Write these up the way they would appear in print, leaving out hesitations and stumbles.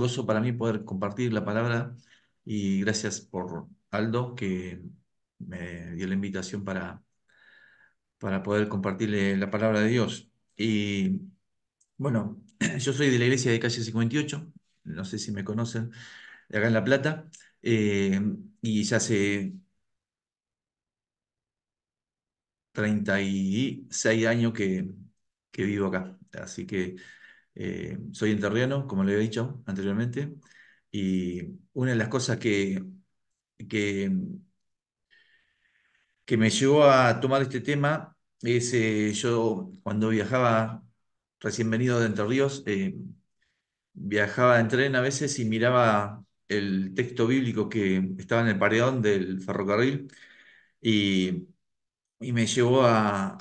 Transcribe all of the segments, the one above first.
gozo para mí poder compartir la palabra y gracias por Aldo que me dio la invitación para poder compartirle la palabra de Dios. Y bueno, yo soy de la iglesia de calle 58, no sé si me conocen, de acá en La Plata, eh, y ya hace 36 años que vivo acá. Así que soy enterriano, como le había dicho anteriormente, y una de las cosas que, que me llevó a tomar este tema es yo cuando viajaba recién venido de Entre Ríos, viajaba en tren a veces y miraba el texto bíblico que estaba en el paredón del ferrocarril y, y me llevó a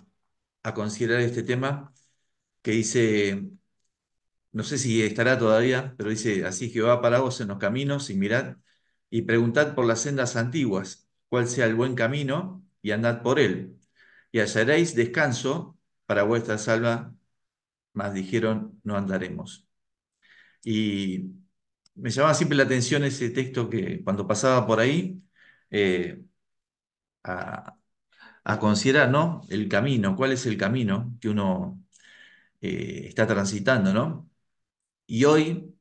considerar este tema que dice, no sé si estará todavía, pero dice, así Jehová paraos en los caminos y mirad y preguntad por las sendas antiguas, cuál sea el buen camino y andad por él. Y hallaréis descanso para vuestra alma, mas dijeron, no andaremos. Y me llamaba siempre la atención ese texto que cuando pasaba por ahí, eh, a, a considerar, ¿no? El camino, cuál es el camino que uno está transitando, ¿no? Y hoy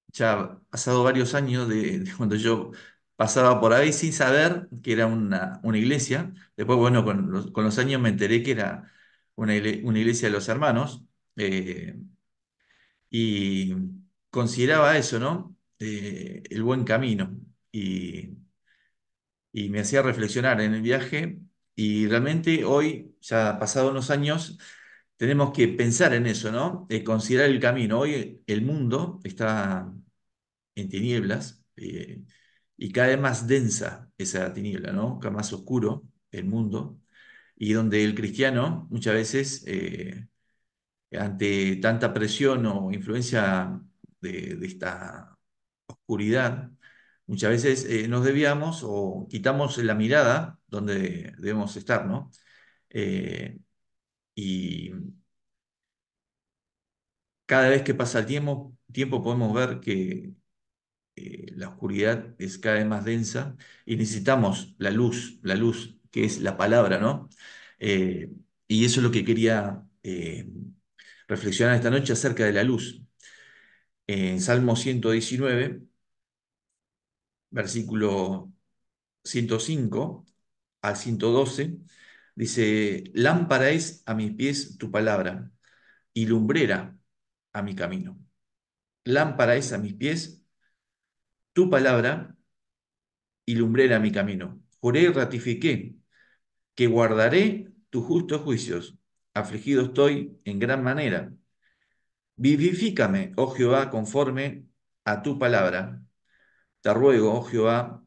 ya ha pasado varios años de cuando yo pasaba por ahí sin saber que era una iglesia. Después, bueno, con los años me enteré que era una iglesia de los hermanos eh, y consideraba eso, ¿no? El buen camino. Y me hacía reflexionar en el viaje y realmente hoy, ya pasados unos años, tenemos que pensar en eso, ¿no? Considerar el camino. Hoy el mundo está en tinieblas y cada vez más densa esa tiniebla, ¿no? Cada vez más oscuro el mundo y donde el cristiano muchas veces ante tanta presión o influencia de esta oscuridad, muchas veces nos desviamos o quitamos la mirada donde debemos estar, ¿no? Eh, y cada vez que pasa el tiempo podemos ver que la oscuridad es cada vez más densa y necesitamos la luz que es la palabra, ¿no? Eh, y eso es lo que quería reflexionar esta noche acerca de la luz. En Salmo 119, versículo 105 al 112, dice, lámpara es a mis pies tu palabra y lumbrera a mi camino. Lámpara es a mis pies tu palabra y lumbrera a mi camino. Juré y ratifiqué que guardaré tus justos juicios. Afligido estoy en gran manera. Vivifícame, oh Jehová, conforme a tu palabra. Te ruego, oh Jehová,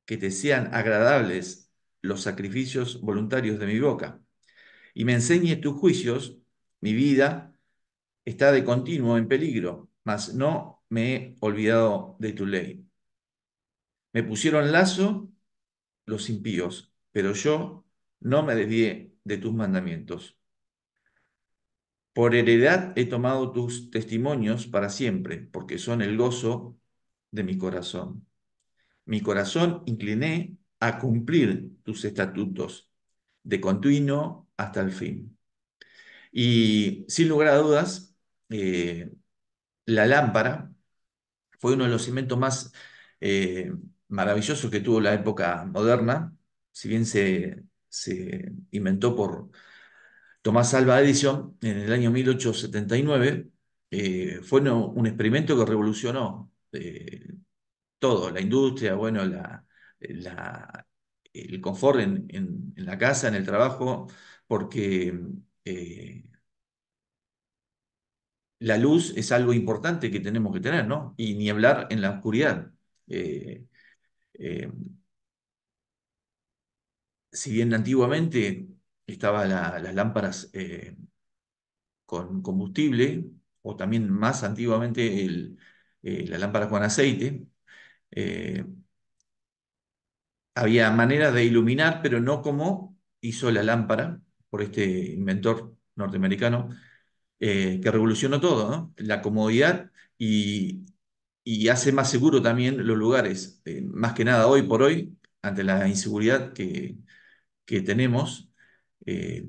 que te sean agradables los sacrificios voluntarios de mi boca, y me enseñe tus juicios. Mi vida está de continuo en peligro, mas no me he olvidado de tu ley. Me pusieron lazo los impíos, pero yo no me desvié de tus mandamientos. Por heredad he tomado tus testimonios para siempre, porque son el gozo de mi corazón. Mi corazón incliné a cumplir tus estatutos, de continuo hasta el fin. Y sin lugar a dudas, la lámpara fue uno de los inventos más maravillosos que tuvo la época moderna, si bien se inventó por Tomás Alva Edison en el año 1879, fue un experimento que revolucionó todo, la industria, bueno, la- el confort en la casa, en el trabajo, porque eh, la luz es algo importante que tenemos que tener, ¿no? Y ni hablar en la oscuridad. Eh, eh, si bien antiguamente estaban las lámparas con combustible, o también más antiguamente las lámparas con aceite, eh, había maneras de iluminar, pero no como hizo la lámpara por este inventor norteamericano, que revolucionó todo, ¿no? La comodidad y hace más seguro también los lugares. Más que nada hoy por hoy, ante la inseguridad que tenemos, eh,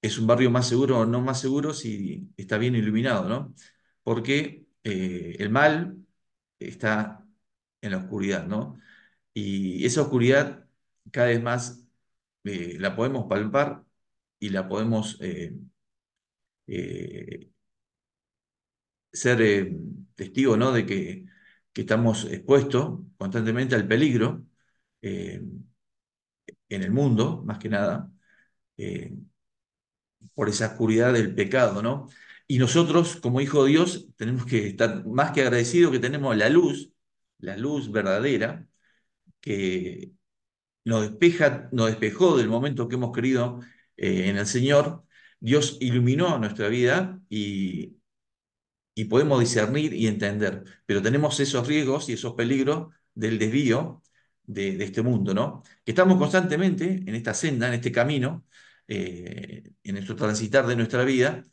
es un barrio más seguro o no más seguro si está bien iluminado, ¿no? Porque el mal está en la oscuridad, ¿no? Y esa oscuridad cada vez más la podemos palpar y la podemos eh, ser testigo, ¿no? De que estamos expuestos constantemente al peligro eh, en el mundo, más que nada, eh, por esa oscuridad del pecado, ¿no? Y nosotros, como hijos de Dios, tenemos que estar más que agradecidos que tenemos la luz verdadera, que nos despeja, nos despejó del momento que hemos creído en el Señor. Dios iluminó nuestra vida y podemos discernir y entender, pero tenemos esos riesgos y esos peligros del desvío de este mundo, ¿no? Que estamos constantemente en esta senda, en este camino, en nuestro transitar de nuestra vida,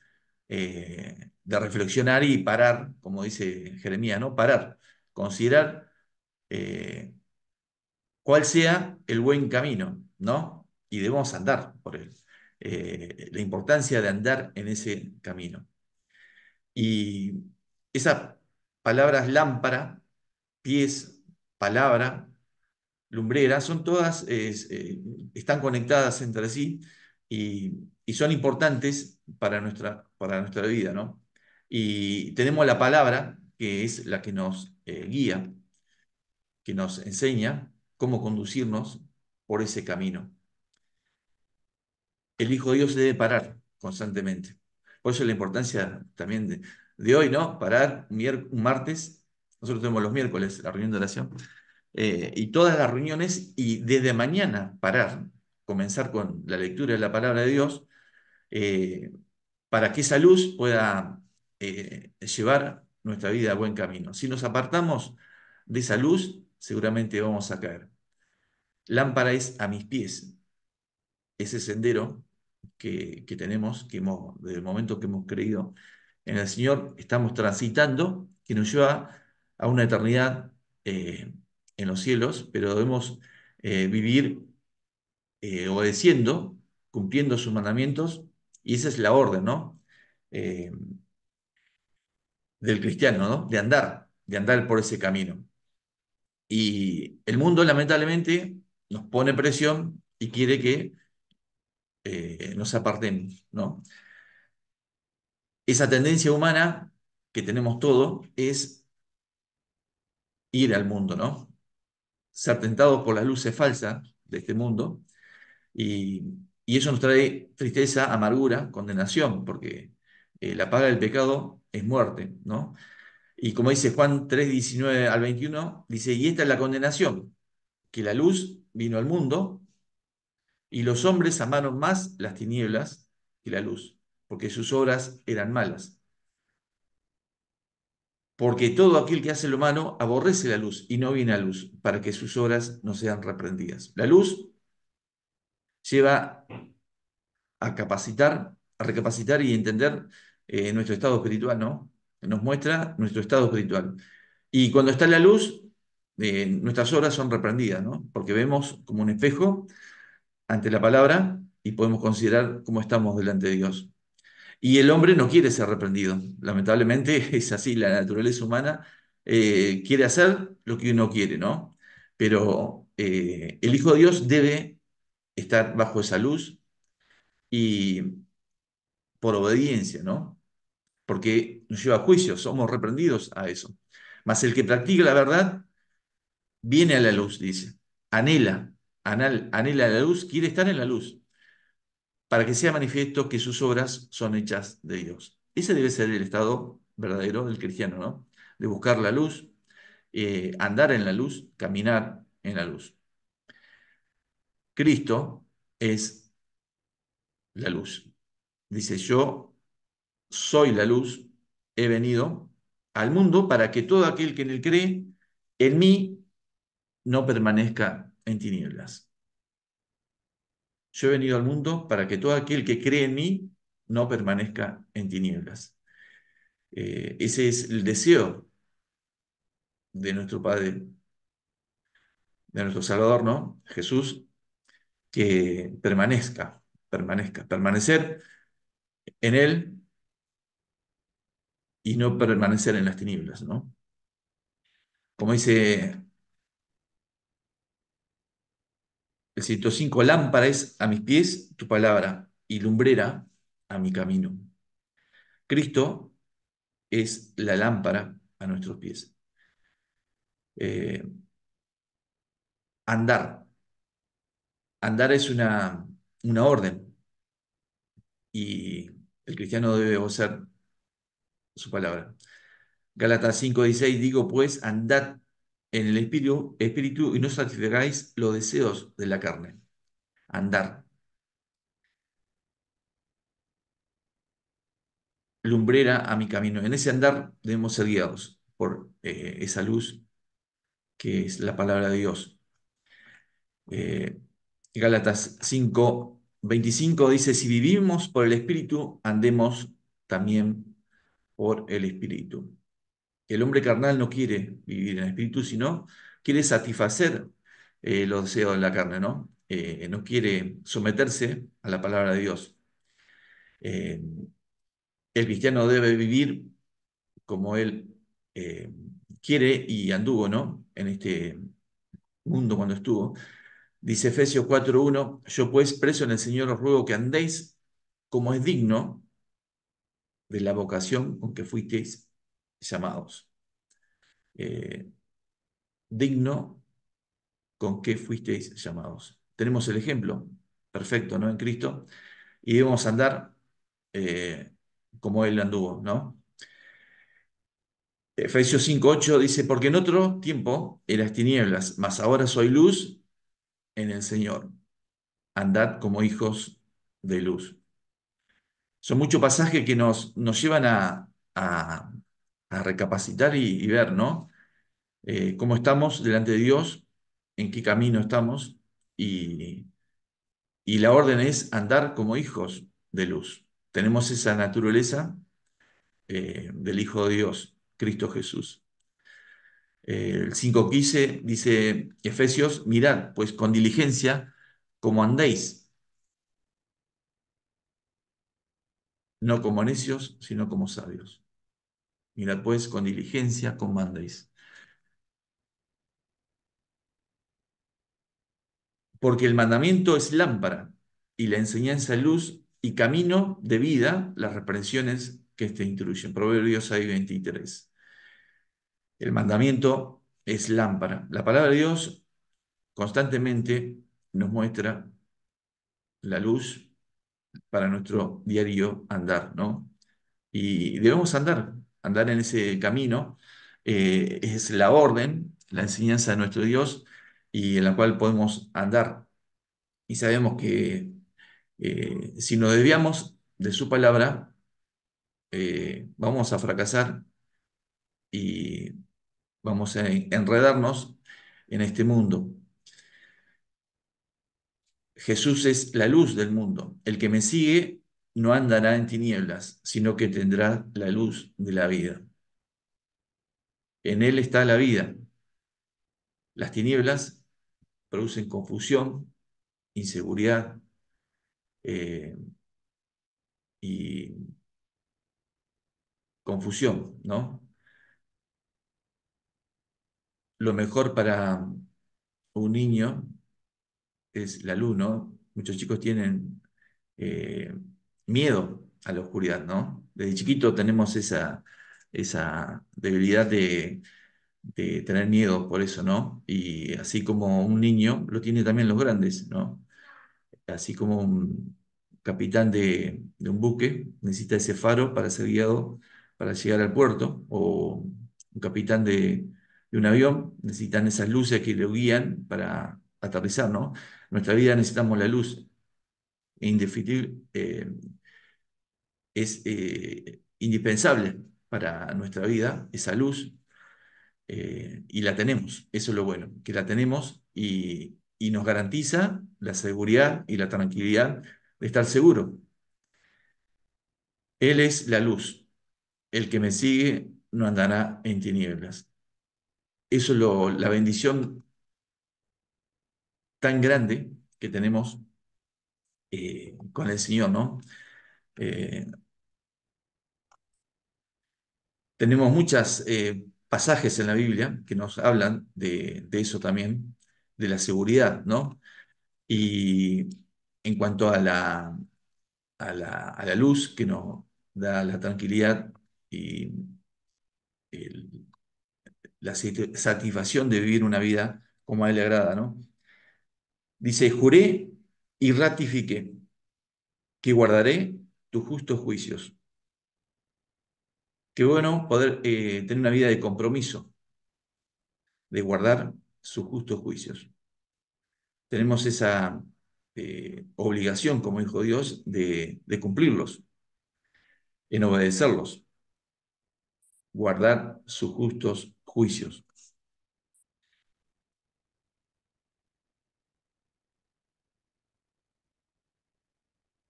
de reflexionar y parar, como dice Jeremías, ¿no? Parar, considerar eh, cuál sea el buen camino, ¿no? Y debemos andar por él. La importancia de andar en ese camino. Y esas palabras lámpara, pies, palabra, lumbrera, son todas, están conectadas entre sí y son importantes para nuestra vida, ¿no? Y tenemos la palabra, que es la que nos guía, que nos enseña cómo conducirnos por ese camino. El Hijo de Dios debe parar constantemente. Por eso la importancia también de hoy, ¿no? Parar un martes, nosotros tenemos los miércoles la reunión de oración, y todas las reuniones, y desde mañana parar, comenzar con la lectura de la palabra de Dios, eh, para que esa luz pueda llevar nuestra vida a buen camino. Si nos apartamos de esa luz, seguramente vamos a caer. Lámpara es a mis pies ese sendero que tenemos, desde el momento que hemos creído en el Señor, estamos transitando, que nos lleva a una eternidad en los cielos, pero debemos vivir obedeciendo, cumpliendo sus mandamientos, y esa es la orden, ¿no? Eh, del cristiano, ¿no? De andar por ese camino. Y el mundo, lamentablemente, nos pone presión y quiere que nos apartemos, ¿no? Esa tendencia humana que tenemos todo es ir al mundo, ¿no? Ser tentados por las luces falsas de este mundo y, y eso nos trae tristeza, amargura, condenación, porque la paga del pecado es muerte, ¿no? Y como dice Juan 3:19 al 21, dice, y esta es la condenación, que la luz vino al mundo y los hombres amaron más las tinieblas que la luz, porque sus obras eran malas. Porque todo aquel que hace lo malo aborrece la luz y no viene a luz, para que sus obras no sean reprendidas. La luz lleva a capacitar, a recapacitar y entender nuestro estado espiritual, ¿no? Nos muestra nuestro estado espiritual. Y cuando está la luz, nuestras obras son reprendidas, ¿no? Porque vemos como un espejo ante la palabra y podemos considerar cómo estamos delante de Dios. Y el hombre no quiere ser reprendido. Lamentablemente es así, la naturaleza humana quiere hacer lo que uno quiere, ¿no? Pero el Hijo de Dios debe estar bajo esa luz y por obediencia, ¿no? Porque nos lleva a juicio, somos reprendidos a eso. Mas el que practica la verdad viene a la luz, dice. Anhela, anhela la luz, quiere estar en la luz, para que sea manifiesto que sus obras son hechas de Dios. Ese debe ser el estado verdadero del cristiano, ¿no? De buscar la luz, andar en la luz, caminar en la luz. Cristo es la luz. Dice, yo soy la luz, he venido al mundo para que todo aquel que en él cree, en mí, no permanezca en tinieblas. Yo he venido al mundo para que todo aquel que cree en mí no permanezca en tinieblas. Ese es el deseo de nuestro Padre, de nuestro Salvador, ¿no? Jesús, que permanecer en Él y no permanecer en las tinieblas, ¿no? Como dice el 105, lámpara es a mis pies tu palabra y lumbrera a mi camino. Cristo es la lámpara a nuestros pies. Eh, andar. Andar es una orden y el cristiano debe gozar su palabra. Gálatas 5:16, digo pues, andad en el espíritu y no satisfagáis los deseos de la carne. Andar. Lumbrera a mi camino. En ese andar debemos ser guiados por esa luz que es la palabra de Dios. Eh, Gálatas 5:25 dice, si vivimos por el Espíritu, andemos también por el Espíritu. El hombre carnal no quiere vivir en el Espíritu, sino quiere satisfacer los deseos de la carne, ¿no? No quiere someterse a la palabra de Dios. Eh, el cristiano debe vivir como él eh, quiere y anduvo, ¿no? En este mundo cuando estuvo. Dice Efesios 4:1, yo pues preso en el Señor os ruego que andéis como es digno de la vocación con que fuisteis llamados. Eh, digno con que fuisteis llamados. Tenemos el ejemplo perfecto, ¿no? En Cristo y debemos andar eh, como Él anduvo, ¿no? Efesios 5:8 dice, porque en otro tiempo eras tinieblas, mas ahora soy luz en el Señor. Andad como hijos de luz. Son muchos pasajes que nos llevan a recapacitar y ver, ¿no? Cómo estamos delante de Dios, en qué camino estamos, y, y la orden es andar como hijos de luz. Tenemos esa naturaleza del Hijo de Dios, Cristo Jesús. El 5:15 dice Efesios, mirad, pues con diligencia, como andéis, no como necios, sino como sabios. Mirad, pues con diligencia, como andéis. Porque el mandamiento es lámpara y la enseñanza es luz y camino de vida, las reprensiones que te instruyen. Proverbios 6:23. El mandamiento es lámpara. La palabra de Dios constantemente nos muestra la luz para nuestro diario andar, ¿no? Y debemos andar en ese camino. Es la orden, la enseñanza de nuestro Dios y en la cual podemos andar. Y sabemos que si nos desviamos de su palabra, vamos a fracasar y vamos a enredarnos en este mundo. Jesús es la luz del mundo. El que me sigue no andará en tinieblas, sino que tendrá la luz de la vida. En él está la vida. Las tinieblas producen confusión, inseguridad eh, y confusión, ¿no? Lo mejor para un niño es la luz, ¿no? Muchos chicos tienen eh, miedo a la oscuridad, ¿no? Desde chiquito tenemos esa debilidad de tener miedo por eso, ¿no? Y así como un niño lo tiene también los grandes, ¿no? Así como un capitán de un buque necesita ese faro para ser guiado para llegar al puerto, o un capitán de un avión necesitan esas luces que lo guían para aterrizar, ¿no? En nuestra vida necesitamos la luz, indefinible, es indispensable para nuestra vida esa luz y la tenemos, eso es lo bueno, que la tenemos y nos garantiza la seguridad y la tranquilidad de estar seguro. Él es la luz, el que me sigue no andará en tinieblas. Eso es la bendición tan grande que tenemos con el Señor, ¿no? Eh, Tenemos muchos pasajes en la Biblia que nos hablan de eso también, de la seguridad, ¿no? Y en cuanto a la luz que nos da la tranquilidad y el- la satisfacción de vivir una vida como a Él le agrada, ¿no? Dice, juré y ratifiqué que guardaré tus justos juicios. Qué bueno poder tener una vida de compromiso, de guardar sus justos juicios. Tenemos esa obligación como hijo de Dios de cumplirlos, en obedecerlos, guardar sus justos juicios.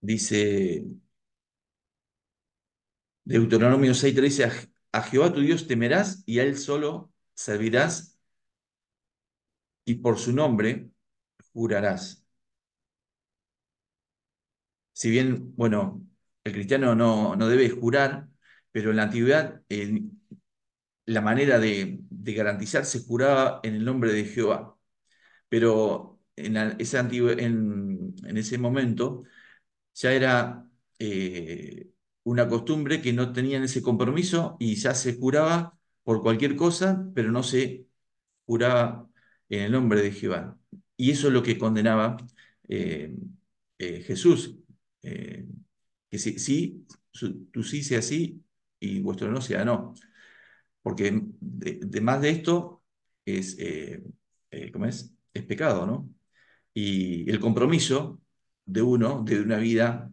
Dice Deuteronomio 6:13, a Jehová tu Dios temerás y a Él solo servirás y por su nombre jurarás. Si bien, bueno, el cristiano no debe jurar, pero en la antigüedad la manera de garantizar se juraba en el nombre de Jehová. Pero en ese momento ya era una costumbre que no tenían ese compromiso y ya se juraba por cualquier cosa, pero no se juraba en el nombre de Jehová. Y eso es lo que condenaba eh, Jesús, eh, que sí, tu sí sea sí y vuestro no sea no, porque de más de esto es, ¿cómo es? Es pecado, ¿no? Y el compromiso de uno, de una vida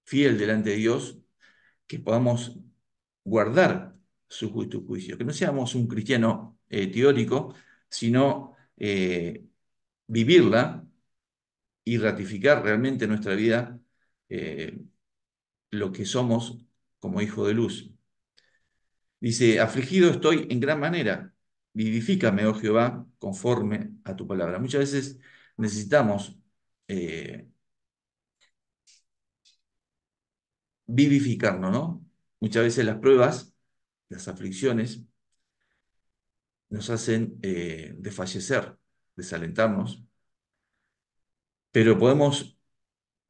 fiel delante de Dios, que podamos guardar su justo juicio, que no seamos un cristiano teórico, sino vivirla y ratificar realmente en nuestra vida eh, lo que somos como hijo de luz. Dice, afligido estoy en gran manera, vivifícame, oh Jehová, conforme a tu palabra. Muchas veces necesitamos eh, vivificarnos, ¿no? Muchas veces las pruebas, las aflicciones, nos hacen desfallecer, desalentarnos, pero podemos,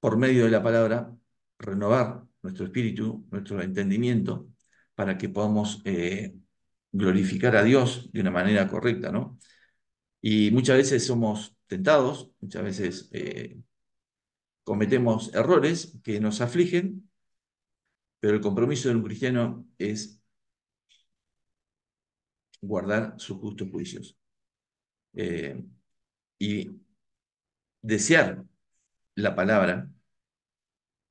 por medio de la palabra, renovar nuestro espíritu, nuestro entendimiento, para que podamos glorificar a Dios de una manera correcta, ¿no? Y muchas veces somos tentados, muchas veces cometemos errores que nos afligen, pero el compromiso de un cristiano es guardar sus justos juicios eh, y desear la palabra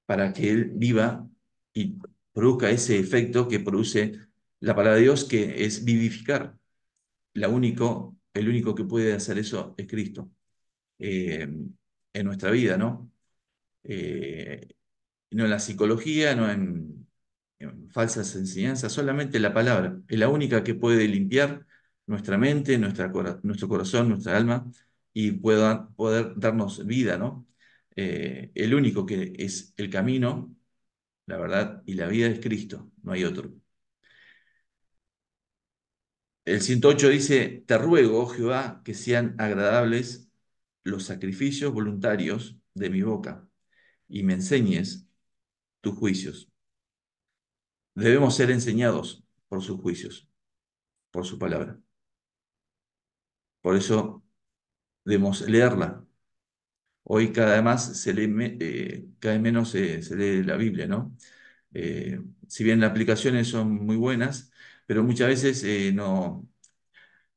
para que él viva y produzca ese efecto que produce la palabra de Dios, que es vivificar. El único que puede hacer eso es Cristo eh, en nuestra vida, ¿no? Eh, no en la psicología, no en falsas enseñanzas, solamente la palabra. Es la única que puede limpiar nuestra mente, nuestro corazón, nuestra alma y pueda poder darnos vida, ¿no? El único que es el camino, la verdad y la vida es Cristo, no hay otro. El 108 dice, te ruego, oh Jehová, que sean agradables los sacrificios voluntarios de mi boca y me enseñes tus juicios. Debemos ser enseñados por sus juicios, por su palabra. Por eso debemos leerla. Hoy cada vez más cada vez menos se lee la Biblia, ¿no? Si bien las aplicaciones son muy buenas, pero muchas veces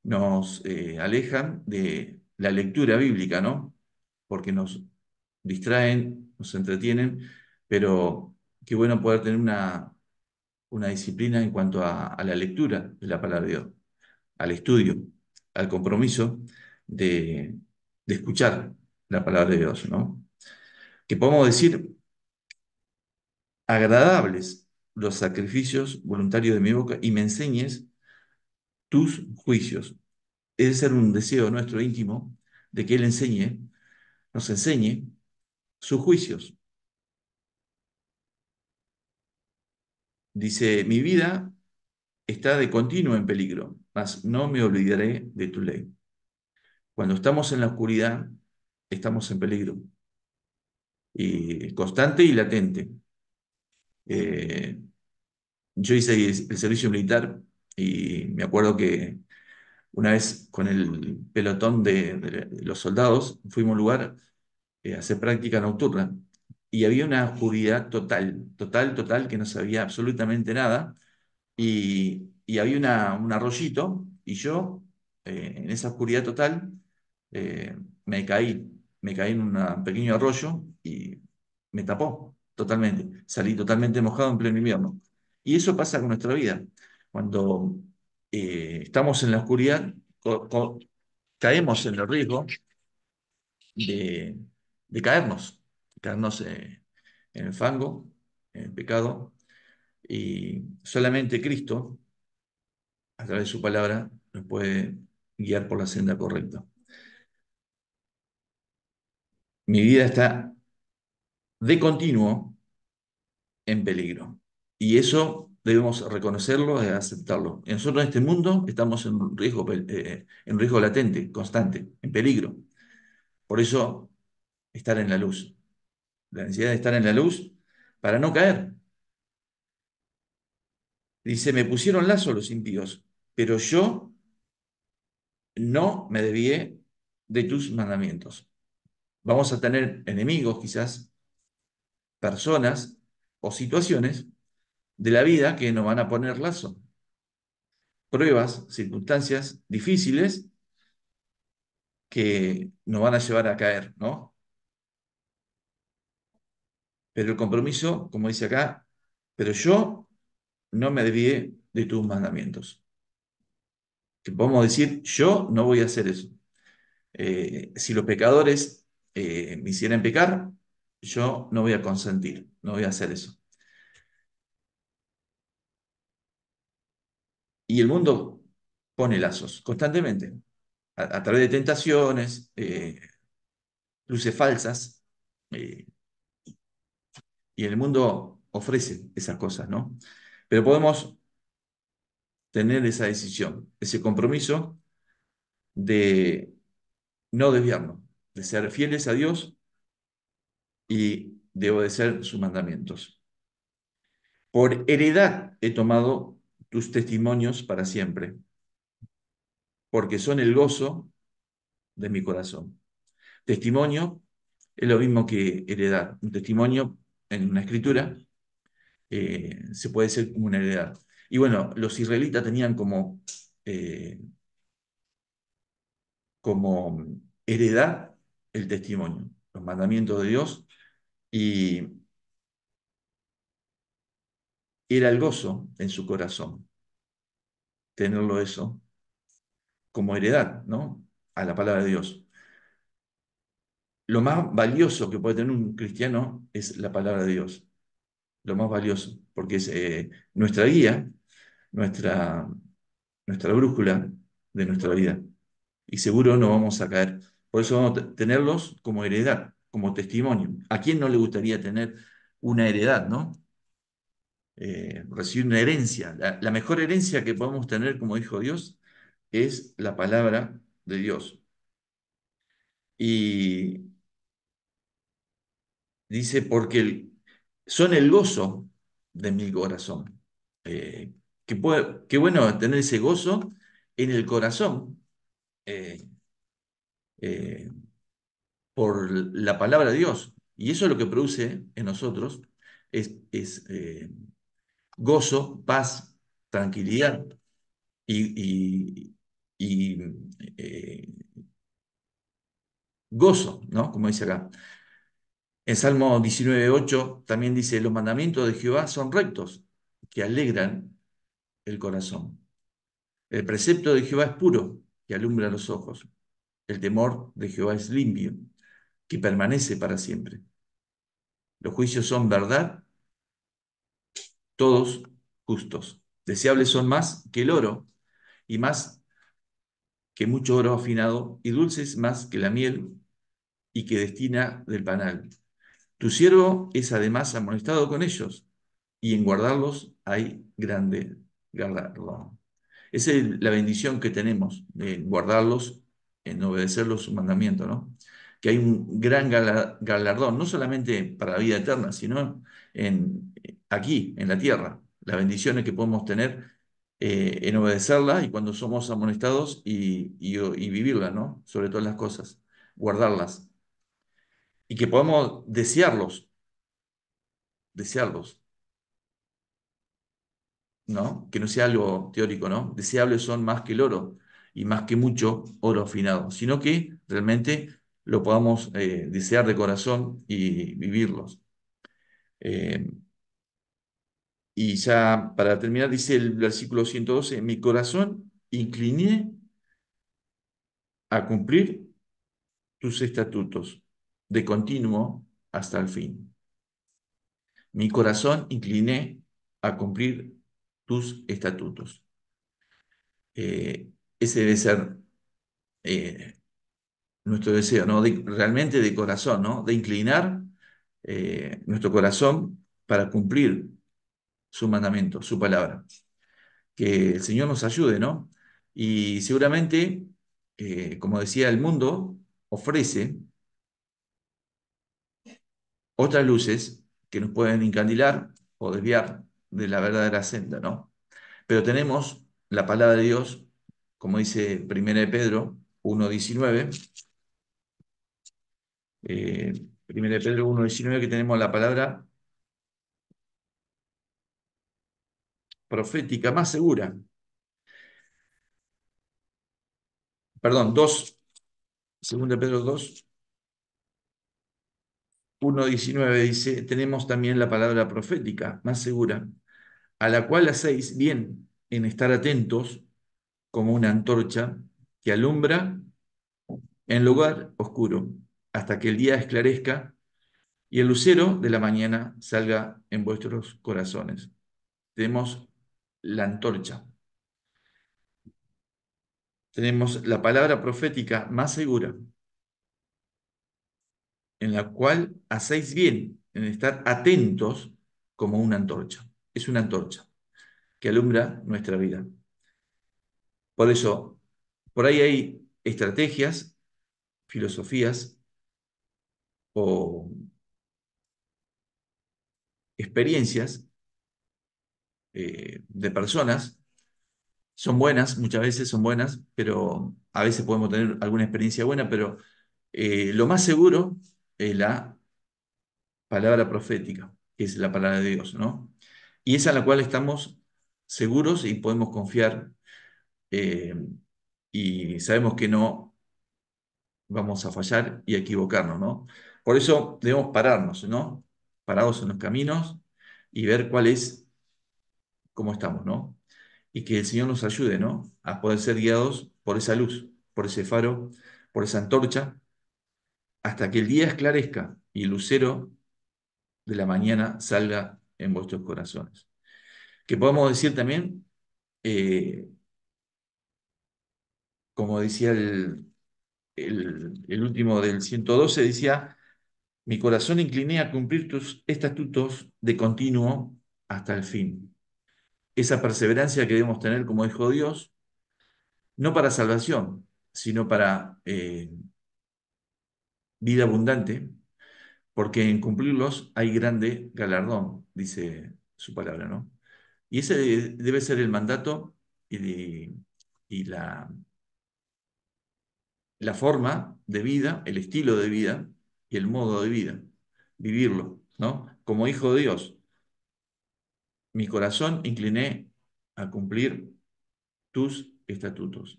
nos alejan de la lectura bíblica, ¿no? Porque nos distraen, nos entretienen, pero qué bueno poder tener una disciplina en cuanto a la lectura de la palabra de Dios, al estudio, al compromiso de escuchar la palabra de Dios, ¿no? Que podemos decir agradables los sacrificios voluntarios de mi boca y me enseñes tus juicios. Debe ser un deseo nuestro íntimo de que Él nos enseñe sus juicios. Dice, mi vida está de continuo en peligro, mas no me olvidaré de tu ley. Cuando estamos en la oscuridad, estamos en peligro, y constante y latente. Eh, yo hice el servicio militar y me acuerdo que una vez con el pelotón de los soldados fuimos a un lugar a hacer práctica nocturna y había una oscuridad total, total, total, que no sabía absolutamente nada y había un arroyito y yo en esa oscuridad total eh, me caí en un pequeño arroyo y me tapó totalmente, salí totalmente mojado en pleno invierno. Y eso pasa con nuestra vida. Cuando estamos en la oscuridad, caemos en el riesgo de, de caernos en el fango, en el pecado, y solamente Cristo a través de su palabra, nos puede guiar por la senda correcta. Mi vida está de continuo en peligro. Y eso debemos reconocerlo y aceptarlo. Y nosotros en este mundo estamos en riesgo latente, constante, en peligro. Por eso, estar en la luz. La necesidad de estar en la luz para no caer. Dice, me pusieron lazo los impíos, pero yo no me desvié de tus mandamientos. Vamos a tener enemigos quizás, personas o situaciones de la vida que nos van a poner lazo. Pruebas, circunstancias difíciles que nos van a llevar a caer, ¿no? Pero el compromiso, como dice acá, pero yo no me desvié de tus mandamientos. Que podemos decir, yo no voy a hacer eso. Si los pecadores me hicieran pecar, yo no voy a consentir, no voy a hacer eso. Y el mundo pone lazos constantemente, a través de tentaciones, luces falsas, eh, y el mundo ofrece esas cosas, ¿no? Pero podemos tener esa decisión, ese compromiso de no desviarnos, de ser fieles a Dios y de obedecer sus mandamientos. Por heredad he tomado tus testimonios para siempre, porque son el gozo de mi corazón. Testimonio es lo mismo que heredad. Un testimonio en una escritura se puede ser como una heredad. Y bueno, los israelitas tenían eh, como heredad el testimonio, los mandamientos de Dios, y era el gozo en su corazón tenerlo eso como heredad, ¿no? A la palabra de Dios. Lo más valioso que puede tener un cristiano es la palabra de Dios, lo más valioso, porque es nuestra guía, nuestra, nuestra brújula de nuestra vida. Y seguro no vamos a caer. Por eso vamos a tenerlos como heredad, como testimonio. ¿A quién no le gustaría tener una heredad, no? Recibir una herencia. La mejor herencia que podemos tener como hijo de Dios es la palabra de Dios. Y dice, porque son el gozo de mi corazón. Eh, qué bueno tener ese gozo en el corazón. eh, eh, por la palabra de Dios. Y eso es lo que produce en nosotros es gozo, paz, tranquilidad y gozo, ¿no? Como dice acá. En Salmo 19:8 también dice, los mandamientos de Jehová son rectos, que alegran el corazón. El precepto de Jehová es puro, que alumbra los ojos. El temor de Jehová es limpio, que permanece para siempre. Los juicios son verdad, todos justos. Deseables son más que el oro y más que mucho oro afinado, y dulces más que la miel y que destina del panal. Tu siervo es además amonestado con ellos, y en guardarlos hay grande galardón. Esa es la bendición que tenemos de guardarlos, en obedecer su mandamiento, ¿no? Que hay un gran galardón, no solamente para la vida eterna, sino aquí, en la tierra. Las bendiciones que podemos tener en obedecerla y cuando somos amonestados y vivirla, ¿no? Sobre todas las cosas, guardarlas. Y que podamos desearlos, ¿no? Que no sea algo teórico, ¿no? Deseables son más que el oro y más que mucho oro afinado, sino que realmente lo podamos desear de corazón y vivirlos. Eh, y ya para terminar, dice el versículo 112: mi corazón incliné a cumplir tus estatutos de continuo hasta el fin. Mi corazón incliné a cumplir tus estatutos. Ese debe ser eh, nuestro deseo, ¿no? Realmente de corazón, ¿no? De inclinar nuestro corazón para cumplir su mandamiento, su palabra. Que el Señor nos ayude, ¿no? Y seguramente, como decía, el mundo ofrece otras luces que nos pueden encandilar o desviar de la verdadera senda, ¿no? Pero tenemos la palabra de Dios, como dice 1 de Pedro 1:19, 1 de Pedro 1:19, que tenemos la palabra profética más segura. Perdón, 2 Pedro 1:19 dice, tenemos también la palabra profética más segura, a la cual hacéis bien en estar atentos como una antorcha que alumbra en lugar oscuro, hasta que el día esclarezca y el lucero de la mañana salga en vuestros corazones. Tenemos la antorcha. Tenemos la palabra profética más segura, en la cual hacéis bien en estar atentos como una antorcha. Es una antorcha que alumbra nuestra vida. Por eso, por ahí hay estrategias, filosofías o experiencias de personas. Son buenas, muchas veces son buenas, pero a veces podemos tener alguna experiencia buena, pero lo más seguro es la palabra profética, que es la palabra de Dios, ¿no? Y esa en la cual estamos seguros y podemos confiar, eh, y sabemos que no vamos a fallar y a equivocarnos, ¿no? Por eso debemos pararnos, ¿no? Parados en los caminos y ver cuál es, cómo estamos, ¿no? Y que el Señor nos ayude, ¿no? A poder ser guiados por esa luz, por ese faro, por esa antorcha, hasta que el día esclarezca y el lucero de la mañana salga en vuestros corazones. Que podemos decir también, eh, como decía el último del 112, decía, mi corazón incliné a cumplir tus estatutos de continuo hasta el fin. Esa perseverancia que debemos tener como hijo de Dios, no para salvación, sino para vida abundante, porque en cumplirlos hay grande galardón, dice su palabra, ¿no? Y ese debe ser el mandato y la forma de vida, el estilo de vida y el modo de vida, vivirlo, ¿no? Como hijo de Dios, mi corazón incliné a cumplir tus estatutos.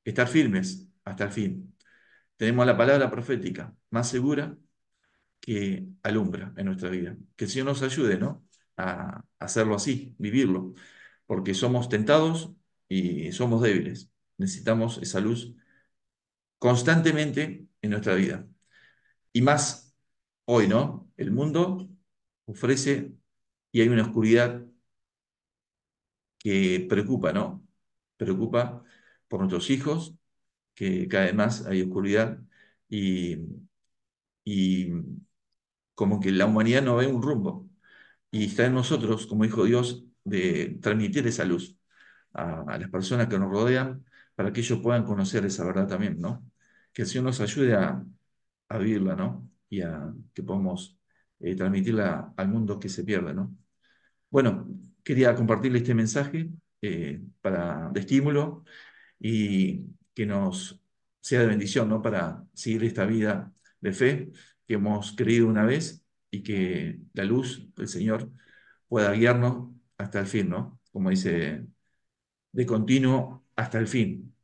Estar firmes hasta el fin. Tenemos la palabra profética más segura que alumbra en nuestra vida. Que el Señor nos ayude, ¿no? A hacerlo así, vivirlo, porque somos tentados y somos débiles. Necesitamos esa luz constantemente en nuestra vida. Y más hoy, ¿no? El mundo ofrece y hay una oscuridad que preocupa, ¿no? preocupa por nuestros hijos, que cada vez más hay oscuridad y, y como que la humanidad no ve un rumbo. Y está en nosotros, como dijo Dios, de transmitir esa luz a las personas que nos rodean para que ellos puedan conocer esa verdad también, ¿no? Que el Señor nos ayude a vivirla, ¿no? Y a que podamos transmitirla al mundo que se pierde, ¿no? Bueno, quería compartirle este mensaje de estímulo y que nos sea de bendición, ¿no? Para seguir esta vida de fe que hemos creído una vez y que la luz del Señor pueda guiarnos hasta el fin, ¿no? Como dice, de continuo hasta el fin.